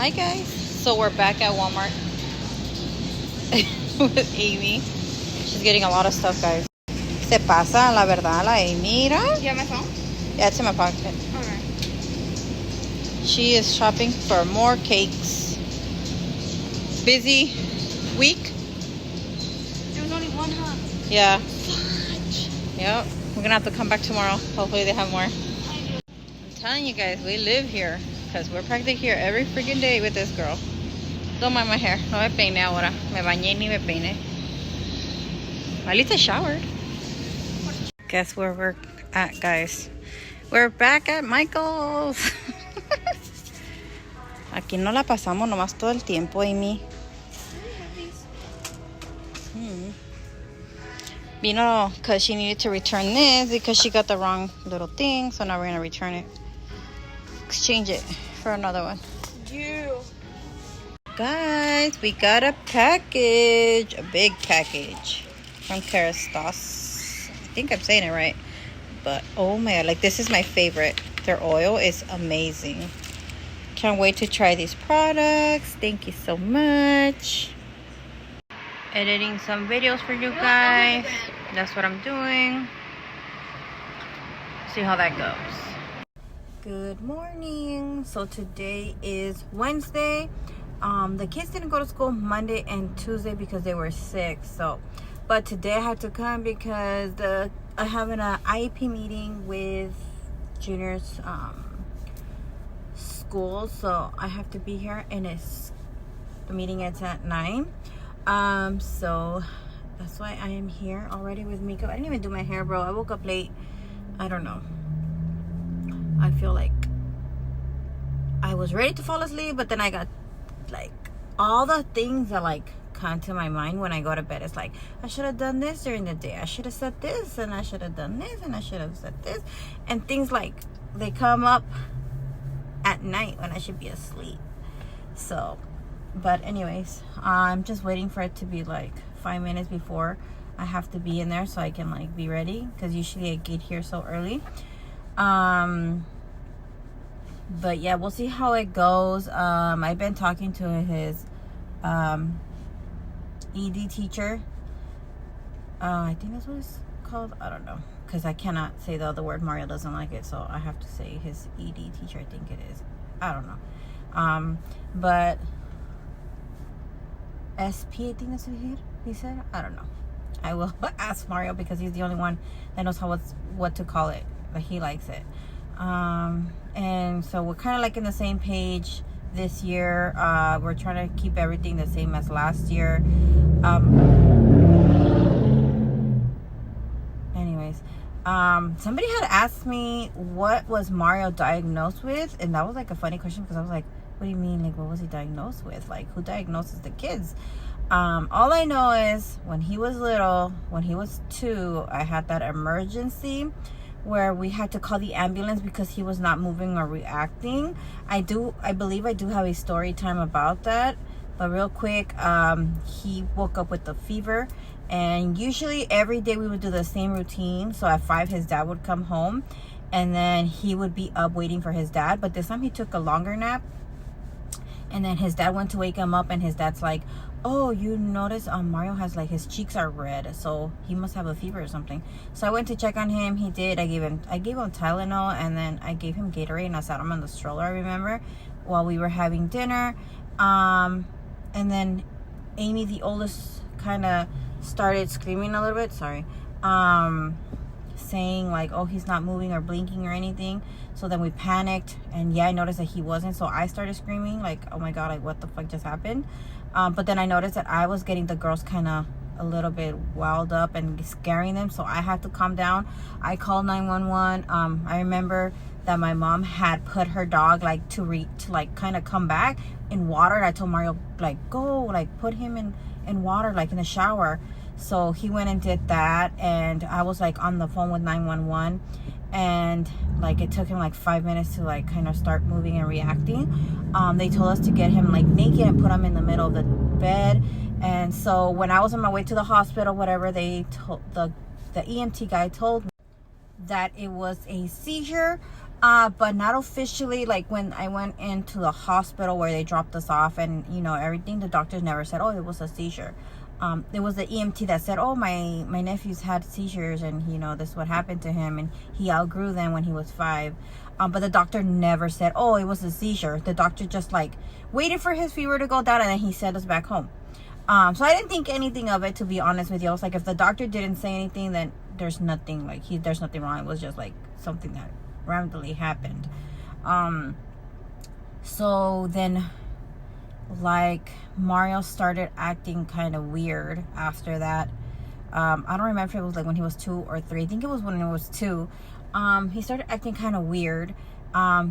Hi guys. So we're back at Walmart with Amy. She's getting a lot of stuff, guys. Se pasa, la verdad, la Amy. Mira. You have my phone? Yeah, it's in my pocket. Alright. She is shopping for more cakes. Busy week. There was only one, huh? Yeah. Fudge. Yep. We're gonna have to come back tomorrow. Hopefully they have more. I'm telling you guys, we live here because we're practically here every freaking day with this girl. Don't mind my hair. No me peiné ahora. Me bañé ni me peiné. At least I showered. Guess where we're at, guys? We're back at Michael's. Aquí no la pasamos nomás todo el tiempo, Amy. Vino because she needed to return this because she got the wrong little thing. So now we're going to return it. Exchange it for another one. You. Guys, we got a package. A big package from Kerastase. I think I'm saying it right. But oh my god, like this is my favorite. Their oil is amazing. Can't wait to try these products. Thank you so much. Editing some videos for you guys. That's what I'm doing. See how that goes. Good morning. So today is Wednesday. The kids didn't go to school Monday and Tuesday because they were sick. But today I had to come because I have an IEP meeting with Junior's school. So I have to be here, and the meeting is at 9. So that's why I am here already with Miko. I didn't even do my hair, bro. I woke up late. I don't know. I feel like I was ready to fall asleep, but then I got like all the things that like come to my mind when I go to bed. It's like, I should have done this during the day. I should have said this, and I should have done this, and I should have said this. And things like, they come up at night when I should be asleep. So, but anyways, I'm just waiting for it to be like 5 minutes before I have to be in there so I can like be ready, because usually I get here so early. But yeah, we'll see how it goes. I've been talking to his ED teacher. I think that's what it's called. I don't know, because I cannot say the other word. Mario doesn't like it, so I have to say his ED teacher. I think it is. I don't know. But SP, I think that's what he said. I don't know. I will ask Mario because he's the only one that knows what to call it. But he likes it. And so we're kind of like in the same page this year. We're trying to keep everything the same as last year. Anyways, somebody had asked me what was Mario diagnosed with, and that was like a funny question because I was like, what do you mean? Like, what was he diagnosed with? Like, who diagnoses the kids? All I know is when he was little, when he was 2, I had that emergency where we had to call the ambulance because he was not moving or reacting. I believe I do have a story time about that, but real quick, he woke up with a fever, and usually every day we would do the same routine. So at 5 his dad would come home, and then he would be up waiting for his dad, but this time he took a longer nap, and then his dad went to wake him up, and his dad's like, oh, you notice Mario has like, his cheeks are red, so he must have a fever or something. So I went to check on him. He did. I gave him Tylenol, and then I gave him Gatorade, and I sat him on the stroller, I remember, while we were having dinner. And then Amy, the oldest, kind of started screaming a little bit, saying like, oh, he's not moving or blinking or anything. So then we panicked, and yeah, I noticed that he wasn't, so I started screaming like, oh my god, like what the fuck just happened? But then I noticed that I was getting the girls kind of a little bit wild up and scaring them, so I had to calm down. I called 911. I remember that my mom had put her dog like to like kind of come back in water, and I told Mario like, go, like put him in water, like in the shower. So he went and did that, and I was like on the phone with 911, and like it took him like 5 minutes to like kind of start moving and reacting. They told us to get him like naked and put him in the middle of the bed. And so when I was on my way to the hospital, whatever, they told the EMT guy told me that it was a seizure. but not officially. Like when I went into the hospital where they dropped us off and everything, the doctors never said, oh, it was a seizure. It was the EMT that said, oh, my nephew's had seizures, and this is what happened to him, and he outgrew them when he was 5. But the doctor never said, oh, it was a seizure. The doctor just like waited for his fever to go down, and then he sent us back home. So I didn't think anything of it, to be honest with you. I was like, if the doctor didn't say anything, then there's nothing there's nothing wrong. It was just like something that randomly happened. So then like Mario started acting kind of weird after that. I don't remember if it was like when he was 2 or 3. I think it was when he was 2. He started acting kind of weird.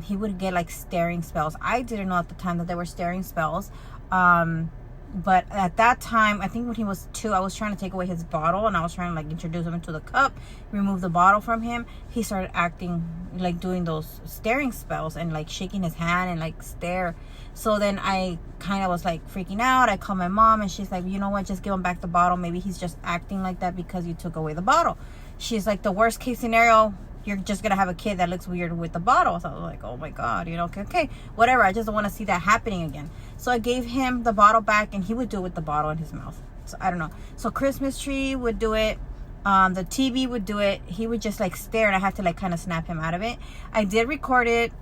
He would get like staring spells. I didn't know at the time that they were staring spells. But at that time, I think when he was 2, I was trying to take away his bottle, and I was trying to like introduce him into the cup, remove the bottle from him. He started acting like doing those staring spells and like shaking his hand and like stare. So then I kind of was like freaking out. I called my mom, and she's like, you know what, just give him back the bottle. Maybe he's just acting like that because you took away the bottle. She's like, the worst case scenario, you're just gonna have a kid that looks weird with the bottle. So I was like, oh my god, okay, whatever. I just don't want to see that happening again. So I gave him the bottle back, and he would do it with the bottle in his mouth. So I don't know. So Christmas tree would do it. The TV would do it. He would just like stare, and I had to like kind of snap him out of it. I did record it,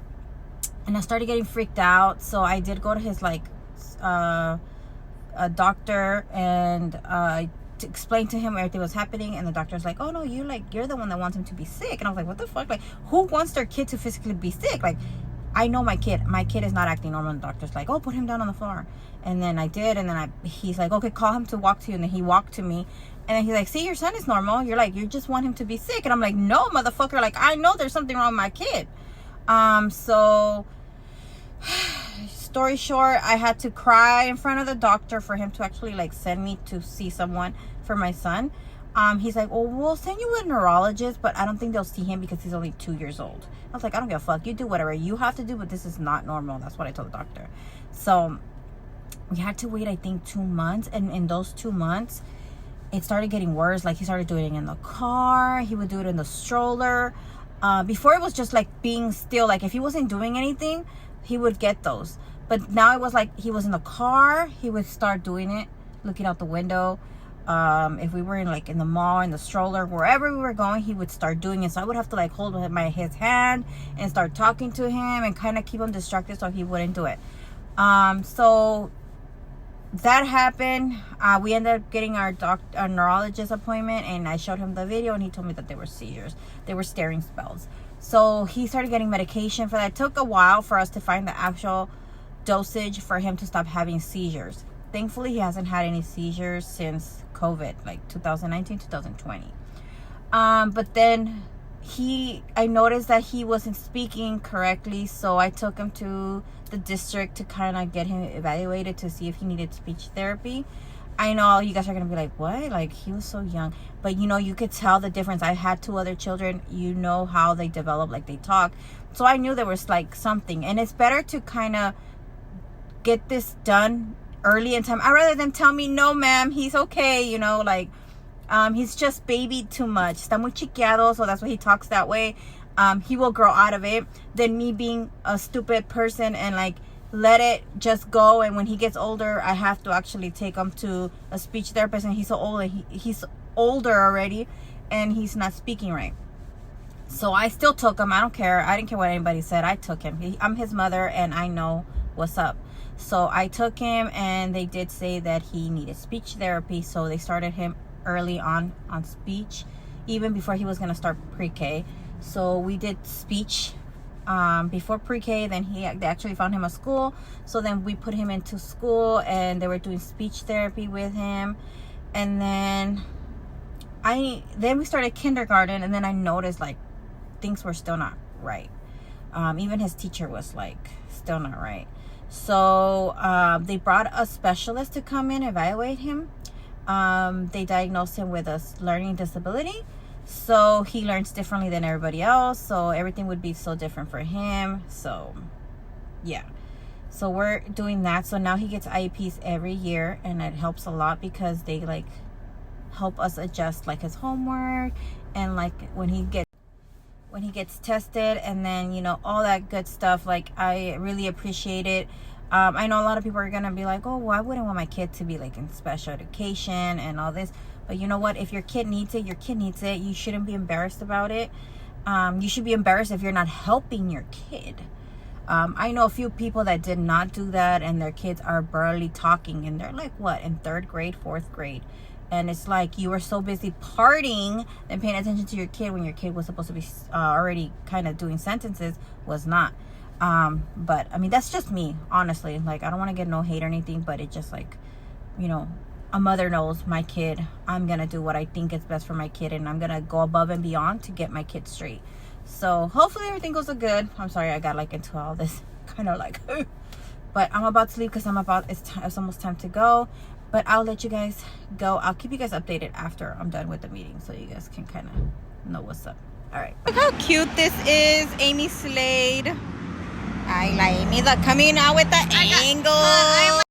and I started getting freaked out. So I did go to his like a doctor, and to explain to him everything was happening, and the doctor's like, oh no, you're the one that wants him to be sick. And I was like, what the fuck? Like, who wants their kid to physically be sick? Like, I know my kid is not acting normal. And the doctor's like, oh, put him down on the floor. And then I did, and then he's like, okay, call him to walk to you. And then he walked to me, and then he's like, see, your son is normal. You're like, you just want him to be sick. And I'm like, no, motherfucker, like, I know there's something wrong with my kid. So story short, I had to cry in front of the doctor for him to actually like send me to see someone for my son. He's like, well, we'll send you a neurologist, but I don't think they'll see him because he's only 2 years old. I was like, I don't give a fuck. You do whatever you have to do, but this is not normal. That's what I told the doctor. So we had to wait, I think, 2 months. And in those 2 months, it started getting worse. Like, he started doing it in the car. He would do it in the stroller. Before, it was just like being still. Like, if he wasn't doing anything, he would get those. But now it was like he was in the car, he would start doing it, looking out the window. If we were in the mall, in the stroller, wherever we were going, he would start doing it. So I would have to like hold his hand and start talking to him and kind of keep him distracted so he wouldn't do it. So that happened. We ended up getting our neurologist appointment, and I showed him the video, and he told me that they were seizures. They were staring spells. So he started getting medication for that. It took a while for us to find the actual dosage for him to stop having seizures. Thankfully, he hasn't had any seizures since COVID, like 2019, 2020. But then I noticed that he wasn't speaking correctly, so I took him to the district to kind of get him evaluated to see if he needed speech therapy. I know you guys are gonna be like, what? Like, he was so young. But you could tell the difference. I had 2 other children. You know how they develop, like they talk. So I knew there was like something, and it's better to kind of get this done early in time. I'd rather than tell me, no, ma'am, he's okay, he's just babied too much. Está muy chiqueado, so that's why he talks that way. He will grow out of it. Than me being a stupid person and like let it just go. And when he gets older, I have to actually take him to a speech therapist, and he's so old, and he's older already, and he's not speaking right. So I still took him. I don't care. I didn't care what anybody said. I took him. I'm his mother, and I know what's up. So I took him, and they did say that he needed speech therapy. So they started him early on speech, even before he was going to start pre-K. So we did speech before pre-K. Then they actually found him a school. So then we put him into school, and they were doing speech therapy with him. And then we started kindergarten, and then I noticed like things were still not right. Even his teacher was like still not right. So they brought a specialist to come in and evaluate him. They diagnosed him with a learning disability. So he learns differently than everybody else. So everything would be so different for him. So yeah. So we're doing that. So now he gets IEPs every year, and it helps a lot because they like help us adjust like his homework, and like when when he gets tested, and then, you know, all that good stuff. Like, I really appreciate it. I know a lot of people are gonna be like, oh, well, I wouldn't want my kid to be like in special education and all this, but you know what, if your kid needs it, your kid needs it. You shouldn't be embarrassed about it. You should be embarrassed if you're not helping your kid. I know a few people that did not do that, and their kids are barely talking, and they're like, what, in 3rd grade, 4th grade? And it's like you were so busy partying and paying attention to your kid when your kid was supposed to be already kind of doing sentences, was not. But I mean, that's just me, honestly. Like, I don't want to get no hate or anything, but it just, like, you know, a mother knows my kid. I'm gonna do what I think is best for my kid, and I'm gonna go above and beyond to get my kid straight. So hopefully everything goes good. I'm sorry I got like into all this kind of like but I'm about to leave because it's almost time to go. But I'll let you guys go. I'll keep you guys updated after I'm done with the meeting, so you guys can kind of know what's up. All right, look how cute this is. Amy Slade. I like Amy, look, coming out with the angle.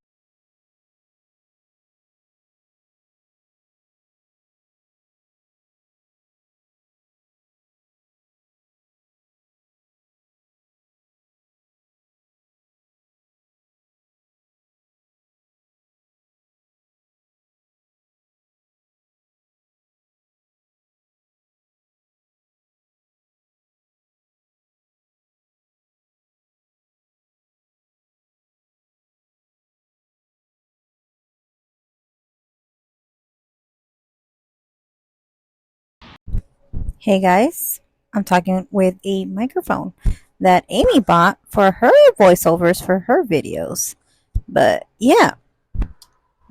Hey guys, I'm talking with a microphone that Amy bought for her voiceovers for her videos. But yeah,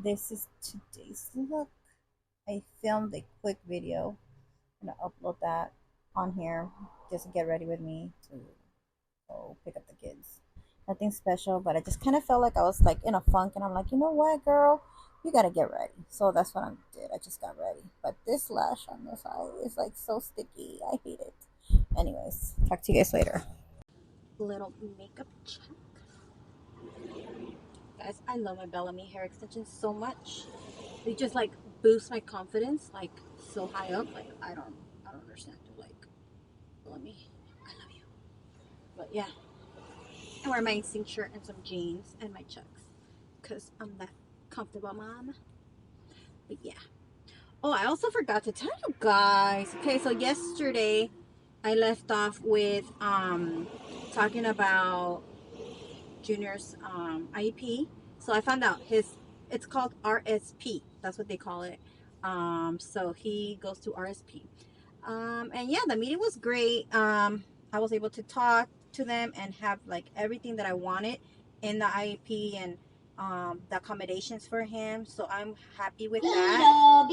this is today's look. I filmed a quick video. I'm gonna upload that on here just to get ready with me to go pick up the kids. Nothing special, but I just kind of felt like I was like in a funk, and I'm like, you know what, girl, you gotta get ready. So that's what I did. I just got ready. But this lash on this eye is like so sticky. I hate it. Anyways, talk to you guys later. Little makeup check. Guys, I love my Bellamy hair extensions so much. They just like boost my confidence like so high up. Like I don't understand. Like, Bellamy, I love you. But yeah, I wear my instinct shirt and some jeans and my chucks because I'm that comfortable mom. But yeah. Oh, I also forgot to tell you guys. Okay, so yesterday I left off with talking about Junior's IEP. So I found out it's called RSP. That's what they call it. So he goes to RSP. And yeah, the meeting was great. I was able to talk to them and have like everything that I wanted in the IEP and the accommodations for him. So I'm happy with that.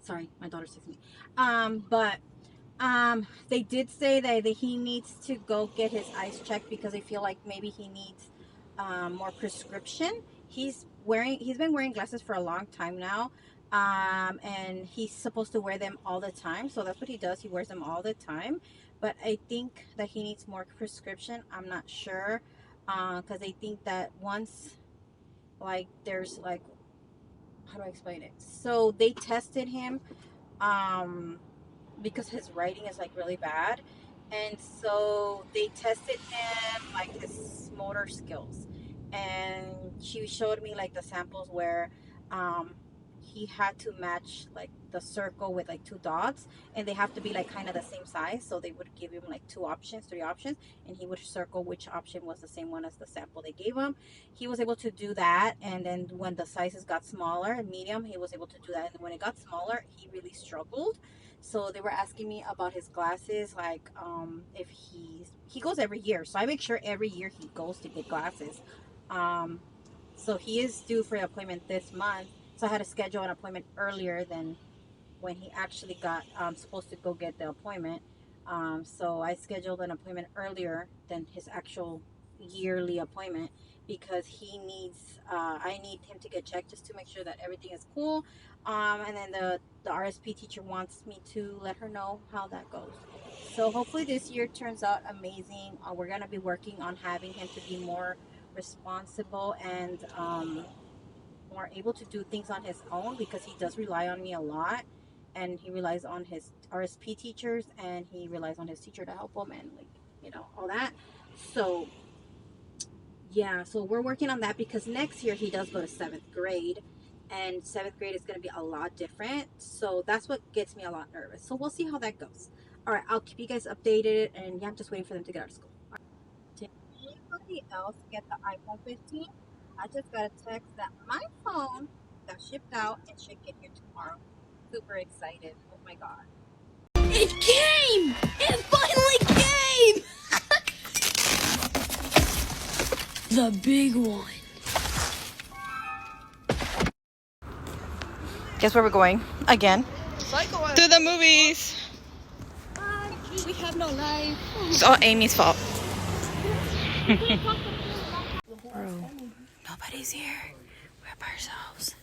Sorry, my daughter's texting me. But they did say that he needs to go get his eyes checked because they feel like maybe he needs more prescription. He's been wearing glasses for a long time now. And he's supposed to wear them all the time, so that's what he does. He wears them all the time, but I think that he needs more prescription. I'm not sure, because I think that once, like, there's like, how do I explain it? So they tested him, um, because his writing is like really bad, and so they tested him like his motor skills, and she showed me like the samples where um he had to match like the circle with like two dots, and they have to be like kind of the same size, so they would give him like three options, and he would circle which option was the same one as the sample they gave him. He was able to do that, and then when the sizes got smaller, medium, he was able to do that, and when it got smaller he really struggled. So they were asking me about his glasses, like if he goes every year, so I make sure every year he goes to get glasses. um so he is due for an appointment this month, so I had to schedule an appointment earlier than when he actually got supposed to go get the appointment. So I scheduled an appointment earlier than his actual yearly appointment because he needs I need him to get checked just to make sure that everything is cool. And then the RSP teacher wants me to let her know how that goes. So hopefully this year turns out amazing. We're gonna be working on having him to be more responsible and more able to do things on his own because he does rely on me a lot. and he relies on his RSP teachers, and he relies on his teacher to help him, and like, you know, all that. So yeah, so we're working on that because next year he does go to 7th grade, and 7th grade is going to be a lot different. So that's what gets me a lot nervous. So we'll see how that goes. All right, I'll keep you guys updated, and yeah, I'm just waiting for them to get out of school. Did anybody else get the iPhone 15? I just got a text that my phone got shipped out and should get here tomorrow. Super excited. Oh my god. It came! It finally came! The big one. Guess where we're going? Again. To the movies. We have no life. It's all Amy's fault. Bro, nobody's here. We're by ourselves.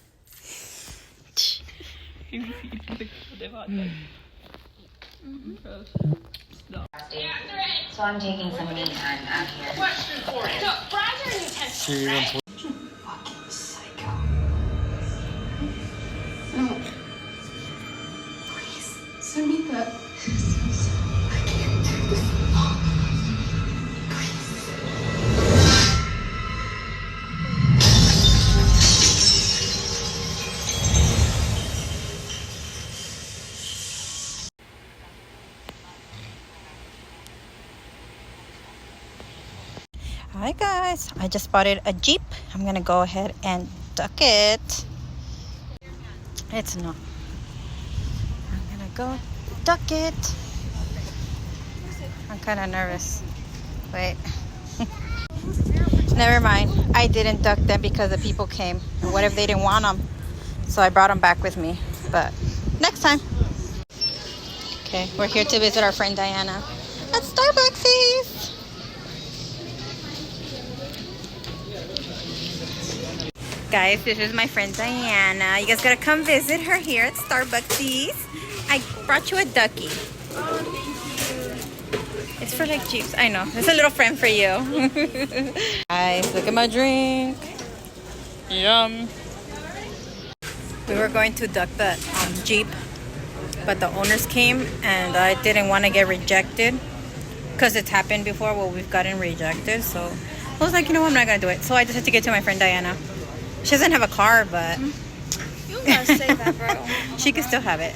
So I'm taking some me time out here. Question for you. Fucking psycho. Please, send me that. I can't do this alone. Hi guys, I just spotted a Jeep. I'm gonna go ahead and duck it. It's not. I'm gonna go duck it. I'm kind of nervous. Wait. Never mind. I didn't duck them because the people came. And what if they didn't want them? So I brought them back with me. But next time. Okay, we're here to visit our friend Diana at Starbucks. Guys, this is my friend Diana. You guys gotta come visit her here at Starbucks. I brought you a ducky. Oh, thank you. It's for like Jeeps. I know. It's a little friend for you. Guys, look at my drink. Yum. We were going to duck the Jeep, but the owners came and I didn't want to get rejected because it's happened before where we've gotten rejected. So I was like, you know what, I'm not gonna do it. So I just had to get to my friend Diana. She doesn't have a car, but You gotta say that, bro. she can still have it.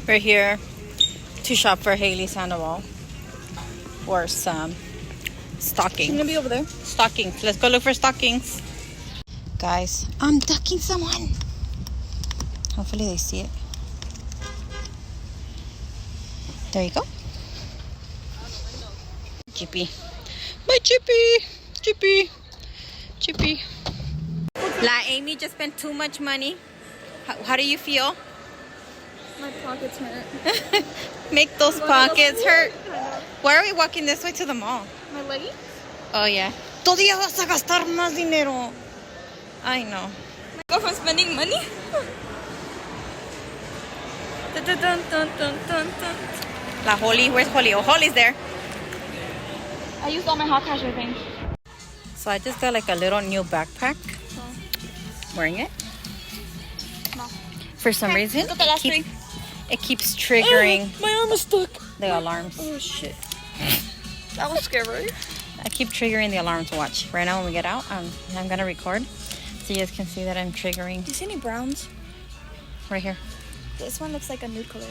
We're here to shop for Haley Sandoval for some stockings. She's gonna be over there. Stockings. Let's go look for stockings. Guys, I'm ducking someone. Hopefully they see it. There you go. Chippy. My Chippy. Chippy. Chippy. La Amy just spent too much money. How do you feel? My pockets hurt. Make those pockets hurt. Why are we walking this way to the mall? My leggings? Oh, yeah. Todavía vas a gastar más dinero. I know. Go from spending money? Dun, dun, dun, dun, dun, dun, dun. La Holly. Where's Holly? Oh, Holly's there. I used all my hot cash, I think. So I just got like a little new backpack. Wearing it. No. For some reason, look at the last it keeps triggering My arm is stuck. the alarms. Oh shit. That was scary. I keep triggering the alarms. Watch. Right now when we get out, I'm gonna record so you guys can see that I'm triggering. Do you see any browns? Right here. This one looks like a nude color.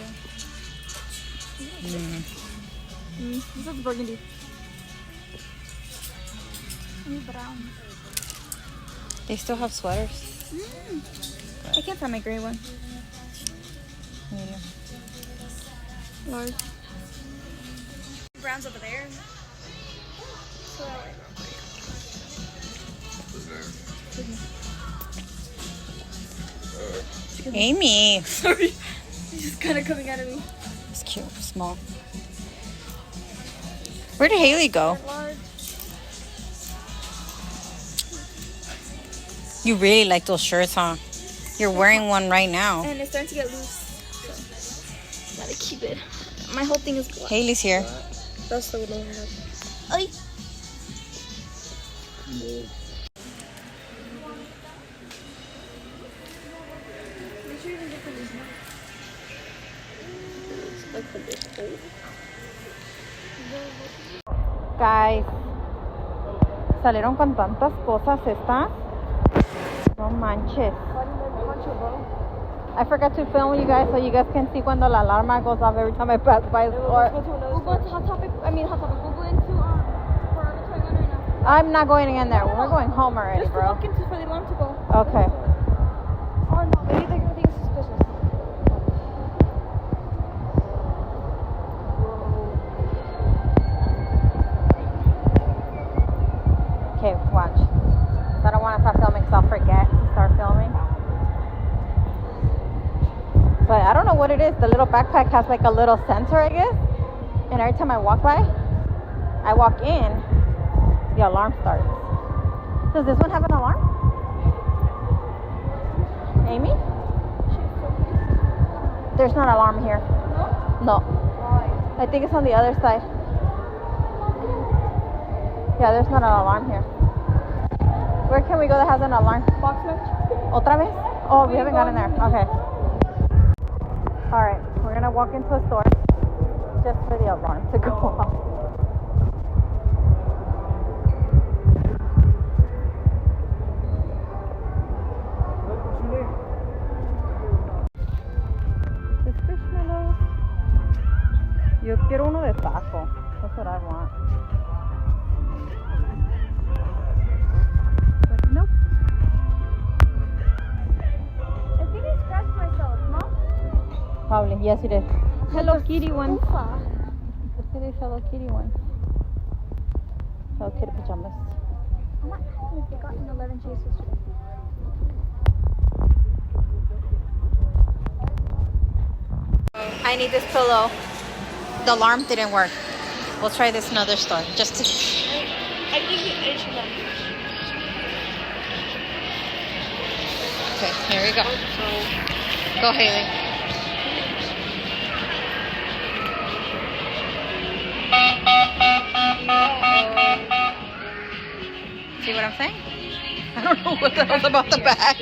This is burgundy. Any brown? They still have sweaters. I can't find my gray one. Medium. Large. Brown's over there. Amy. Sorry. It's just kind of coming out of me. It's cute. Small. Where did Haley go? Large. You really like those shirts, huh? You're wearing one right now. And it's starting to get loose. So, gotta keep it. My whole thing is black. Haley's here. That's the one I have. Ay. Guys, salieron con tantas cosas estas. No manches. I forgot to film you guys so you guys can see cuando la alarma goes off every time I pass by the store. We'll go to Hot Topic. Hot Topic. We'll go into wherever it's going on right now. I'm not going in there. We're going home already, Just to bro. walk into for the alarm to go. Okay. Oh no, maybe they're gonna think it's suspicious. Okay, watch. I don't want to start filming because I'll forget to start filming. But I don't know what it is. The little backpack has like a little sensor, I guess. And every time I walk in, the alarm starts. Does this one have an alarm? Amy? There's not an alarm here. No. I think it's on the other side. Yeah, there's not an alarm here. Where can we go that has an alarm? Box lunch? Otra vez? Oh, we haven't gotten there. Okay. Alright, we're gonna walk into a store just for the alarm to go off. The squishmallows. Yo quiero uno de taco. That's what I want. But nope. I think I scratched myself, Mom. Probably. Yes, you did. Hello Kitty ones. Ufa. Look at these Hello Kitty ones. Hello Kitty pajamas. I'm not asking if they got in 11 chases today. I need this pillow. The alarm didn't work. We'll try this in another store. Just to... I think it should have. Okay, here we go. Go, Haley. See what I'm saying? I don't know what the hell's about the back.